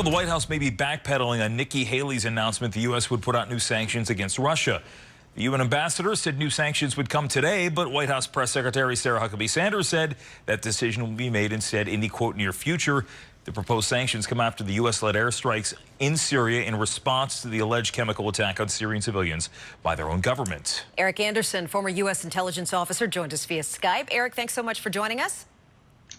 Well, the White House may be backpedaling on Nikki Haley's announcement the U.S. would put out new sanctions against Russia. The UN ambassador said new sanctions would come today, but White House Press Secretary Sarah Huckabee Sanders said that decision will be made instead in the, quote, near future. The proposed sanctions come after the U.S.-led airstrikes in Syria in response to the alleged chemical attack on Syrian civilians by their own government. Eric Anderson, former U.S. intelligence officer, joined us via Skype. Eric, thanks so much for joining us.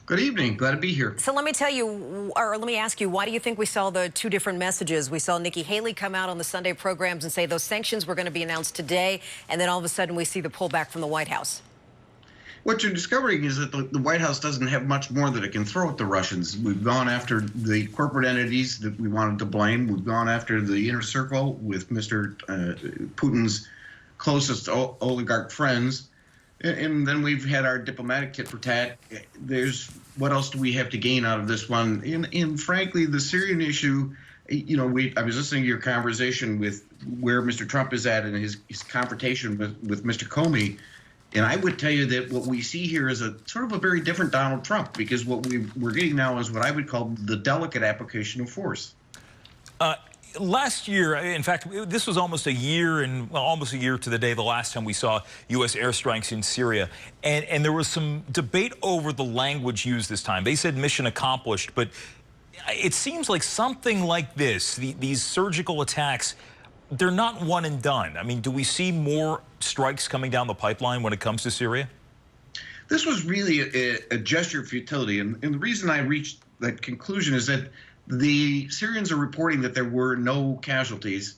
Good evening. Glad to be here. So let me tell you, or let me ask you, why do you think we saw the two different messages? We saw Nikki Haley come out on the Sunday programs and say those sanctions were going to be announced today, and then all of a sudden we see the pullback from the White House. What you're discovering is that the White House doesn't have much more that it can throw at the Russians. We've gone after the corporate entities that we wanted to blame. We've gone after the inner circle with Mr. Putin's closest oligarch friends. And then we've had our diplomatic tit for tat. What else do we have to gain out of this one? And frankly, the Syrian issue, you know, I was listening to your conversation with where Mr. Trump is at in his confrontation with Mr. Comey. And I would tell you that what we see here is a sort of a very different Donald Trump, because what we're getting now is what I would call the delicate application of force. Last year, in fact, this was almost a year almost a year to the day the last time we saw U.S. airstrikes in Syria. And there was some debate over the language used this time. They said mission accomplished, but it seems like something like this, these surgical attacks, they're not one and done. I mean, do we see more strikes coming down the pipeline when it comes to Syria? This was really a gesture of futility. And the reason I reached that conclusion is that the Syrians are reporting that there were no casualties,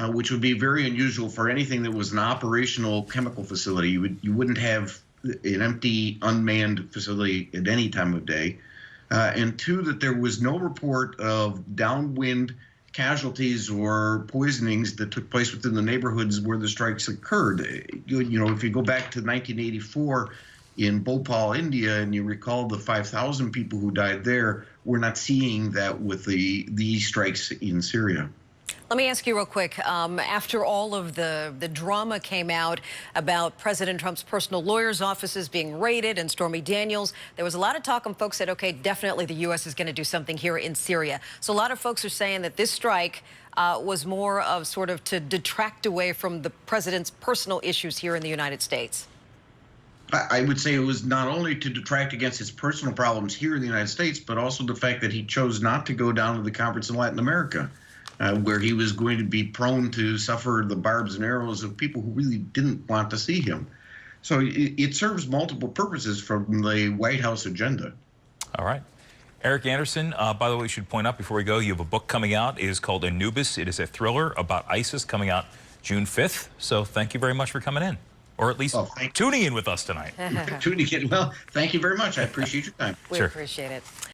which would be very unusual for anything that was an operational chemical facility. You wouldn't have an empty, unmanned facility at any time of day. And two, that there was no report of downwind casualties or poisonings that took place within the neighborhoods where the strikes occurred. You know, if you go back to 1984 in Bhopal, India, and you recall the 5,000 people who died there, we're not seeing that with these strikes in Syria. Let me ask you real quick, after all of the drama came out about President Trump's personal lawyers' offices being raided and Stormy Daniels, there was a lot of talk and folks said, okay, definitely the U.S. is going to do something here in Syria. So a lot of folks are saying that this strike was more of sort of to detract away from the president's personal issues here in the United States. I would say it was not only to detract against his personal problems here in the United States, but also the fact that he chose not to go down to the conference in Latin America, where he was going to be prone to suffer the barbs and arrows of people who really didn't want to see him. So it serves multiple purposes from the White House agenda. All right. Eric Anderson, by the way, we should point out before we go, you have a book coming out. It is called Anubis. It is a thriller about ISIS coming out June 5th. So thank you very much for coming in. Or at least tuning in with us tonight. Tuning in. Well, thank you very much. I appreciate your time. We appreciate it.